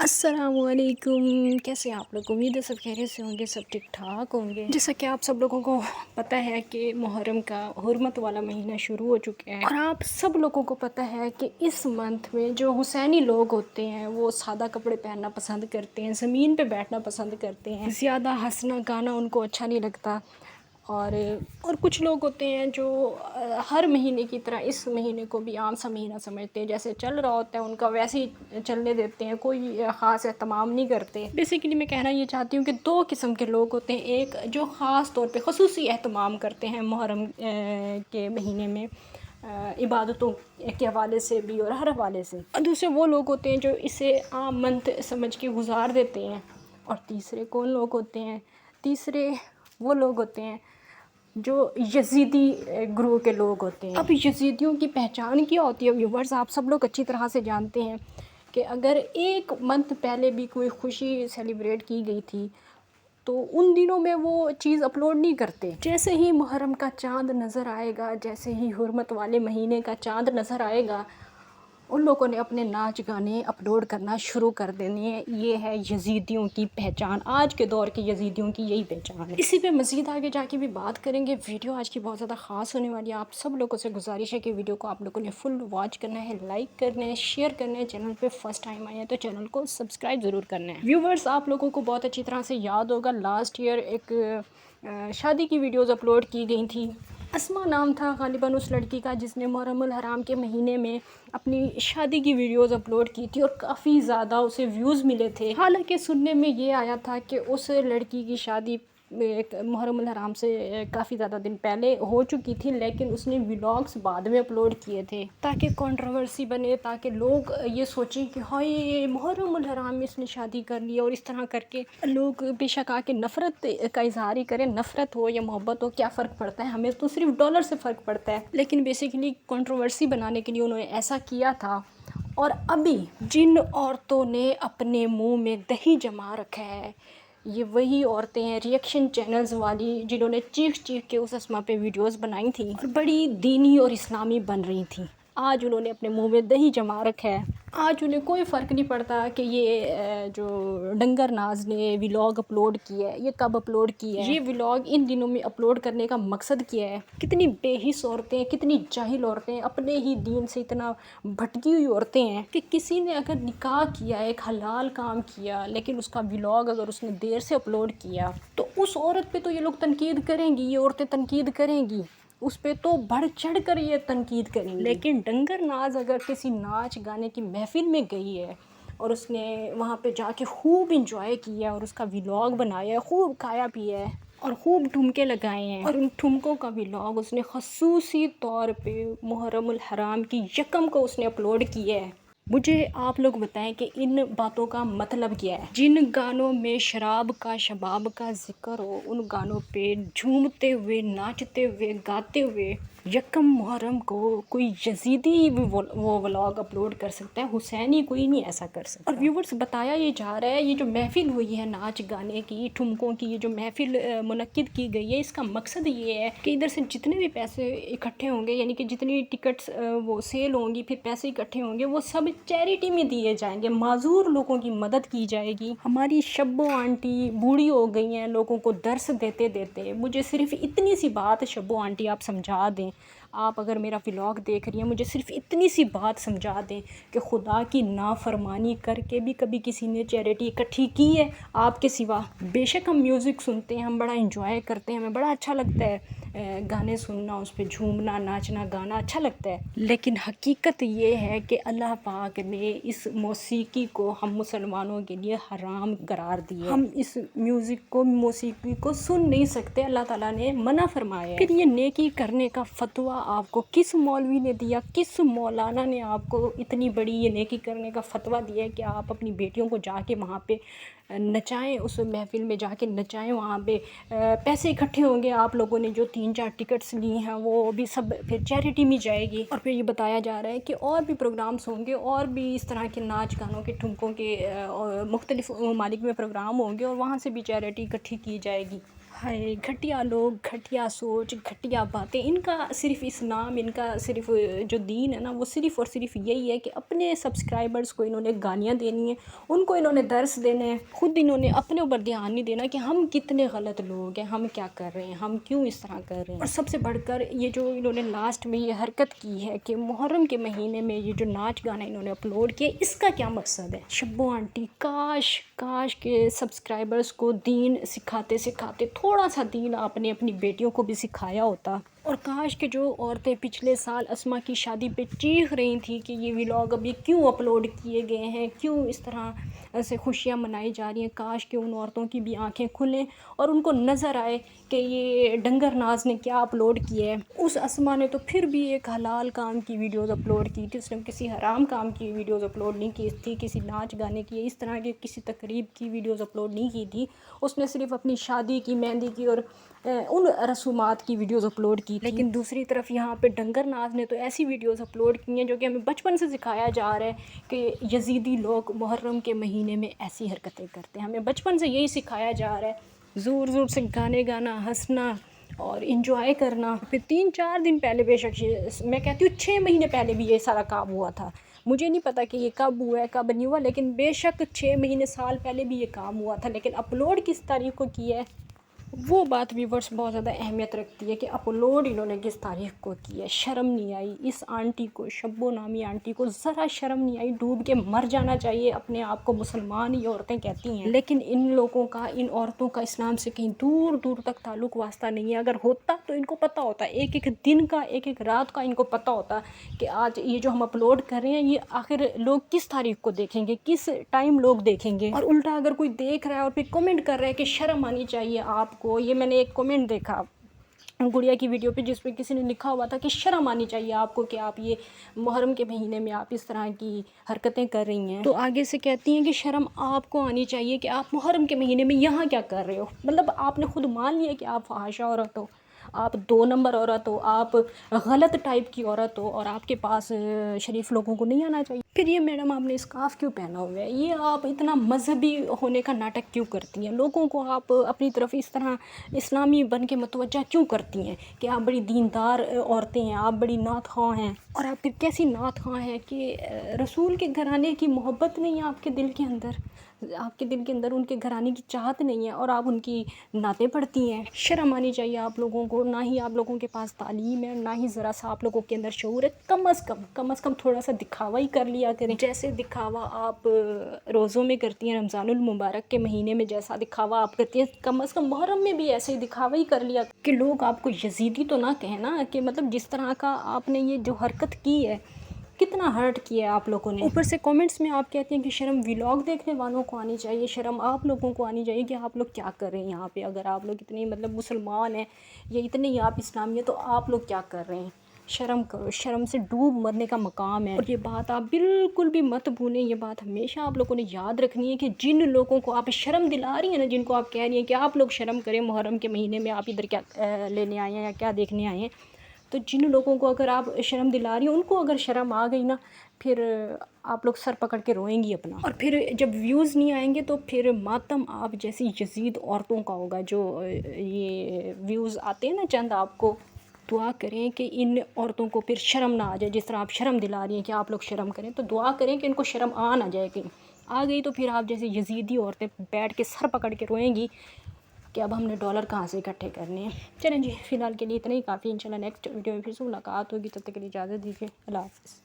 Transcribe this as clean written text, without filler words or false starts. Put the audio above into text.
السلام علیکم، کیسے ہیں آپ لوگ؟ امید ہے سب خیریت سے ہوں گے، سب ٹھیک ٹھاک ہوں گے۔ جیسا کہ آپ سب لوگوں کو پتہ ہے کہ محرم کا حرمت والا مہینہ شروع ہو چکا ہے، اور آپ سب لوگوں کو پتہ ہے کہ اس منتھ میں جو حسینی لوگ ہوتے ہیں وہ سادہ کپڑے پہننا پسند کرتے ہیں، زمین پہ بیٹھنا پسند کرتے ہیں، زیادہ ہنسنا گانا ان کو اچھا نہیں لگتا۔ اور کچھ لوگ ہوتے ہیں جو ہر مہینے کی طرح اس مہینے کو بھی عام سا مہینہ سمجھتے ہیں، جیسے چل رہا ہوتا ہے ان کا ویسے ہی چلنے دیتے ہیں، کوئی خاص اہتمام نہیں کرتے۔ بیسیکلی میں کہنا یہ چاہتی ہوں کہ دو قسم کے لوگ ہوتے ہیں، ایک جو خاص طور پہ خصوصی اہتمام کرتے ہیں محرم کے مہینے میں عبادتوں کے حوالے سے بھی اور ہر حوالے سے، اور دوسرے وہ لوگ ہوتے ہیں جو اسے عام منتھ سمجھ کے گزار دیتے ہیں۔ اور تیسرے کون لوگ ہوتے ہیں؟ تیسرے وہ لوگ ہوتے ہیں جو یزیدی گروہ کے لوگ ہوتے ہیں۔ اب یزیدیوں کی پہچان کیا ہوتی ہے ویورز؟ آپ سب لوگ اچھی طرح سے جانتے ہیں کہ اگر ایک منتھ پہلے بھی کوئی خوشی سیلیبریٹ کی گئی تھی تو ان دنوں میں وہ چیز اپلوڈ نہیں کرتے۔ جیسے ہی محرم کا چاند نظر آئے گا، جیسے ہی حرمت والے مہینے کا چاند نظر آئے گا، ان لوگوں نے اپنے ناچ گانے اپلوڈ کرنا شروع کر دینے ہیں۔ یہ ہے یزیدیوں کی پہچان، آج کے دور کے یزیدیوں کی یہی پہچان ہے۔ اسی پہ مزید آگے جا کے بھی بات کریں گے۔ ویڈیو آج کی بہت زیادہ خاص ہونے والی ہے، آپ سب لوگوں سے گزارش ہے کہ ویڈیو کو آپ لوگوں نے فل واچ کرنا ہے، لائک کرنا ہے، شیئر کرنا ہے، چینل پہ فرسٹ ٹائم آئے ہیں تو چینل کو سبسکرائب ضرور کرنا ہے۔ ویورز، آپ لوگوں کو بہت اچھی طرح سے یاد ہوگا لاسٹ ایئر ایک شادی کی ویڈیوز اپلوڈ کی گئی تھیں۔ اسما نام تھا غالباً اس لڑکی کا جس نے محرم الحرام کے مہینے میں اپنی شادی کی ویڈیوز اپلوڈ کی تھی، اور کافی زیادہ اسے ویوز ملے تھے۔ حالانکہ سننے میں یہ آیا تھا کہ اس لڑکی کی شادی محرم الحرام سے کافی زیادہ دن پہلے ہو چکی تھی، لیکن اس نے ولاگز بعد میں اپلوڈ کیے تھے تاکہ کنٹروورسی بنے، تاکہ لوگ یہ سوچیں کہ ہائے محرم الحرام میں اس نے شادی کر لی، اور اس طرح کر کے لوگ بے شک آ کے نفرت کا اظہار ہی کریں۔ نفرت ہو یا محبت ہو، کیا فرق پڑتا ہے؟ ہمیں تو صرف ڈالر سے فرق پڑتا ہے، لیکن بیسیکلی کنٹروورسی بنانے کے لیے انہوں نے ایسا کیا تھا۔ اور ابھی جن عورتوں نے اپنے منہ میں دہی جما رکھا ہے، یہ وہی عورتیں ہیں ریئیکشن چینلز والی جنہوں نے چیخ چیخ کے اس اسما پہ ویڈیوز بنائی تھیں اور بڑی دینی اور اسلامی بن رہی تھیں۔ آج انہوں نے اپنے منہ میں دہی جما رکھا ہے۔ آج انہیں کوئی فرق نہیں پڑتا کہ یہ جو ڈنگر ناز نے ولاگ اپلوڈ کیا ہے یہ کب اپلوڈ کیا ہے، یہ ولاگ ان دنوں میں اپلوڈ کرنے کا مقصد کیا ہے۔ کتنی بے حس عورتیں، کتنی جاہل عورتیں، اپنے ہی دین سے اتنا بھٹکی ہوئی عورتیں ہیں کہ کسی نے اگر نکاح کیا، ایک حلال کام کیا، لیکن اس کا ولاگ اگر اس نے دیر سے اپلوڈ کیا تو اس عورت پہ تو یہ لوگ تنقید کریں گی، یہ عورتیں تنقید کریں گی، اس پہ تو بڑھ چڑھ کر یہ تنقید کریں گی۔ لیکن ڈنگر ناز اگر کسی ناچ گانے کی محفل میں گئی ہے اور اس نے وہاں پہ جا کے خوب انجوائے کیا اور اس کا ولاگ بنایا ہے، خوب کھایا پیا ہے اور خوب ٹھمکے لگائے ہیں، اور ان ٹھمکوں کا ولاگ اس نے خصوصی طور پہ محرم الحرام کی یکم کو اس نے اپلوڈ کیا ہے، مجھے آپ لوگ بتائیں کہ ان باتوں کا مطلب کیا ہے؟ جن گانوں میں شراب کا، شباب کا ذکر ہو، ان گانوں پہ جھومتے ہوئے، ناچتے ہوئے، گاتے ہوئے یکم محرم کو کوئی یزیدی ہی وہ ولاگ اپلوڈ کر سکتا ہے، حسینی کوئی نہیں ایسا کر سکتا۔ اور ویورز، بتایا یہ جا رہا ہے یہ جو محفل ہوئی ہے ناچ گانے کی، ٹھمکوں کی، یہ جو محفل منعقد کی گئی ہے، اس کا مقصد یہ ہے کہ ادھر سے جتنے بھی پیسے اکٹھے ہوں گے، یعنی کہ جتنی ٹکٹس وہ سیل ہوں گی، پھر پیسے اکٹھے ہوں گے، وہ سب چیریٹی میں دیے جائیں گے، معذور لوگوں کی مدد کی جائے گی۔ ہماری شبو آنٹی بوڑھی ہو گئی ہیں لوگوں کو درس دیتے دیتے، مجھے صرف اتنی سی بات شبو آنٹی آپ سمجھا دیں، آپ اگر میرا ولاگ دیکھ رہی ہیں مجھے صرف اتنی سی بات سمجھا دیں کہ خدا کی نافرمانی کر کے بھی کبھی کسی نے چیریٹی اکٹھی کی ہے آپ کے سوا؟ بے شک ہم میوزک سنتے ہیں، ہم بڑا انجوائے کرتے ہیں، ہمیں بڑا اچھا لگتا ہے گانے سننا، اس پہ جھومنا، ناچنا گانا اچھا لگتا ہے، لیکن حقیقت یہ ہے کہ اللہ پاک نے اس موسیقی کو ہم مسلمانوں کے لیے حرام قرار دیا۔ ہم اس میوزک کو، موسیقی کو سن نہیں سکتے، اللہ تعالیٰ نے منع فرمایا ہے۔ پھر یہ نیکی کرنے کا فتویٰ آپ کو کس مولوی نے دیا، کس مولانا نے آپ کو اتنی بڑی یہ نیکی کرنے کا فتویٰ دیا ہے کہ آپ اپنی بیٹیوں کو جا کے وہاں پہ نچائیں، اس محفل میں جا کے نچائیں، وہاں پہ پیسے اکٹھے ہوں گے، آپ لوگوں نے جو 3-4 ٹکٹس لی ہیں وہ بھی سب پھر چیریٹی میں جائے گی، اور پھر یہ بتایا جا رہا ہے کہ اور بھی پروگرامز ہوں گے، اور بھی اس طرح کے ناچ گانوں کے، ٹھمکوں کے مختلف ممالک میں پروگرام ہوں گے، اور وہاں سے بھی چیریٹی اکٹھی کی جائے گی۔ ہائے گھٹیا لوگ، گھٹیا سوچ، گھٹیا باتیں، ان کا صرف اسلام، ان کا صرف جو دین ہے نا وہ صرف اور صرف یہی ہے کہ اپنے سبسکرائبرز کو انہوں نے گالیاں دینی ہیں، ان کو انہوں نے درس دینے ہیں، خود انہوں نے اپنے اوپر دھیان نہیں دینا کہ ہم کتنے غلط لوگ ہیں، ہم کیا کر رہے ہیں، ہم کیوں اس طرح کر رہے ہیں۔ اور سب سے بڑھ کر یہ جو انہوں نے لاسٹ میں یہ حرکت کی ہے کہ محرم کے مہینے میں یہ جو ناچ گانا انہوں نے اپلوڈ کیا، اس کا کیا مقصد ہے؟ شبو آنٹی کاش کہ سبسکرائبرز کو دین سکھاتے سکھاتے تھوڑا سا دین آپ نے اپنی بیٹیوں کو بھی سکھایا ہوتا، اور کاش کہ جو عورتیں پچھلے سال اسما کی شادی پہ چیخ رہی تھیں کہ یہ ولاگ اب یہ کیوں اپلوڈ کیے گئے ہیں، کیوں اس طرح سے خوشیاں منائی جا رہی ہیں، کاش کہ ان عورتوں کی بھی آنکھیں کھلیں اور ان کو نظر آئے کہ یہ ڈنگر ناز نے کیا اپلوڈ کیا ہے۔ اس اسما نے تو پھر بھی ایک حلال کام کی ویڈیوز اپلوڈ کی تھی، اس نے کسی حرام کام کی ویڈیوز اپلوڈ نہیں کی تھی، کسی ناچ گانے کی اس طرح کے کسی تقریب کی ویڈیوز اپلوڈ نہیں کی تھی، اس نے صرف اپنی شادی کی، مہندی کی اور ان رسومات کی ویڈیوز اپلوڈ کی تھی۔ لیکن دوسری طرف یہاں پہ ڈنگر ناز نے تو ایسی ویڈیوز اپلوڈ کی ہیں جو کہ ہمیں بچپن سے سکھایا جا رہا ہے کہ یزیدی لوگ محرم کے مہینے میں ایسی حرکتیں کرتے ہیں، ہمیں بچپن سے یہی سکھایا جا رہا ہے، زور زور سے گانے گانا، ہنسنا اور انجوائے کرنا۔ پھر 3-4 دن پہلے، بے شک میں کہتی ہوں 6 مہینے پہلے بھی یہ سارا کام ہوا تھا، مجھے نہیں پتا کہ یہ کب ہوا ہے کب نہیں ہوا، لیکن بے شک 6 مہینے سال پہلے بھی یہ کام ہوا تھا، لیکن اپلوڈ کس تاریخ کو کیا ہے وہ بات ویورس بہت زیادہ اہمیت رکھتی ہے کہ اپلوڈ انہوں نے کس تاریخ کو کیا ہے۔ شرم نہیں آئی اس آنٹی کو، شبو نامی آنٹی کو ذرا شرم نہیں آئی، ڈوب کے مر جانا چاہیے، اپنے آپ کو مسلمان یہ عورتیں کہتی ہیں، لیکن ان لوگوں کا، ان عورتوں کا اسلام سے کہیں دور دور تک تعلق واسطہ نہیں ہے، اگر ہوتا تو ان کو پتہ ہوتا، ایک ایک دن کا، ایک ایک رات کا ان کو پتہ ہوتا کہ آج یہ جو ہم اپلوڈ کر رہے ہیں یہ آخر لوگ کس تاریخ کو دیکھیں گے، کس ٹائم لوگ دیکھیں گے، اور الٹا اگر کوئی دیکھ رہا ہے اور پھر کمنٹ کر رہا ہے کہ شرم آنی چاہیے آپ کو۔ یہ میں نے ایک کمنٹ دیکھا گڑیا کی ویڈیو پہ جس پہ کسی نے لکھا ہوا تھا کہ شرم آنی چاہیے آپ کو کہ آپ یہ محرم کے مہینے میں آپ اس طرح کی حرکتیں کر رہی ہیں، تو آگے سے کہتی ہیں کہ شرم آپ کو آنی چاہیے کہ آپ محرم کے مہینے میں یہاں کیا کر رہے ہو، مطلب آپ نے خود مان لیا کہ آپ فحاشہ عورت ہو، آپ 2 نمبر عورت ہو، آپ غلط ٹائپ کی عورت ہو، اور آپ کے پاس شریف لوگوں کو نہیں آنا چاہیے۔ پھر یہ میڈم آپ نے اسکارف کیوں پہنا ہوا ہے، یہ آپ اتنا مذہبی ہونے کا ناٹک کیوں کرتی ہیں، لوگوں کو آپ اپنی طرف اس طرح اسلامی بن کے متوجہ کیوں کرتی ہیں کہ آپ بڑی دیندار عورتیں ہیں، آپ بڑی نعت خواں ہیں، اور آپ پھر کیسی نعت خواں ہیں کہ رسول کے گھرانے کی محبت نہیں ہے آپ کے دل کے اندر، آپ کے دل کے اندر ان کے گھرانے کی چاہت نہیں ہے اور آپ ان کی نعتیں پڑھتی ہیں۔ شرم آنی چاہیے آپ لوگوں کو، نہ ہی آپ لوگوں کے پاس تعلیم ہے، نہ ہی ذرا سا آپ لوگوں کے اندر شعور ہے، کم از کم تھوڑا سا دکھاوا ہی کر لیا کریں، جیسے دکھاوا آپ روزوں میں کرتی ہیں، رمضان المبارک کے مہینے میں جیسا دکھاوا آپ کرتی ہیں، کم از کم محرم میں بھی ایسے ہی دکھاوا ہی کر لیا کہ لوگ آپ کو یزیدی تو نہ کہیں نا، کہ مطلب جس طرح کا آپ نے یہ جو حرکت کی ہے کتنا ہرٹ کیا ہے آپ لوگوں نے۔ اوپر سے کامنٹس میں آپ کہتے ہیں کہ شرم ولاگ دیکھنے والوں کو آنی چاہیے، شرم آپ لوگوں کو آنی چاہیے کہ آپ لوگ کیا کر رہے ہیں یہاں پہ، اگر آپ لوگ اتنے مطلب مسلمان ہیں یا اتنے ہی آپ اسلامی ہیں تو آپ لوگ کیا کر رہے ہیں، شرم کرو، شرم سے ڈوب مرنے کا مقام ہے۔ اور یہ بات آپ بالکل بھی مت بھولیں، یہ بات ہمیشہ آپ لوگوں نے یاد رکھنی ہے کہ جن لوگوں کو آپ شرم دلا رہی ہیں نا، جن کو آپ کہہ رہی ہیں کہ آپ لوگ شرم کریں، محرم کے مہینے میں آپ ادھر کیا لینے آئے ہیں یا کیا دیکھنے آئے ہیں، تو جن لوگوں کو اگر آپ شرم دلا رہی ہیں ان کو اگر شرم آ گئی نا، پھر آپ لوگ سر پکڑ کے روئیں گی اپنا، اور پھر جب ویوز نہیں آئیں گے تو پھر ماتم آپ جیسی یزید عورتوں کا ہوگا، جو یہ ویوز آتے ہیں نا چند آپ کو۔ دعا کریں کہ ان عورتوں کو پھر شرم نہ آ جائے، جس طرح آپ شرم دلا رہی ہیں کہ آپ لوگ شرم کریں، تو دعا کریں کہ ان کو شرم آ نہ جائے، کہ آ گئی تو پھر آپ جیسے یزیدی عورتیں بیٹھ کے سر پکڑ کے روئیں گی کہ اب ہم نے ڈالر کہاں سے اکٹھے کرنے ہیں۔ چلیں جی، فی الحال کے لیے اتنا ہی کافی، انشاءاللہ نیکسٹ ویڈیو میں پھر سے ملاقات ہوگی، تب تک کے لیے اجازت دیجیے، اللہ حافظ۔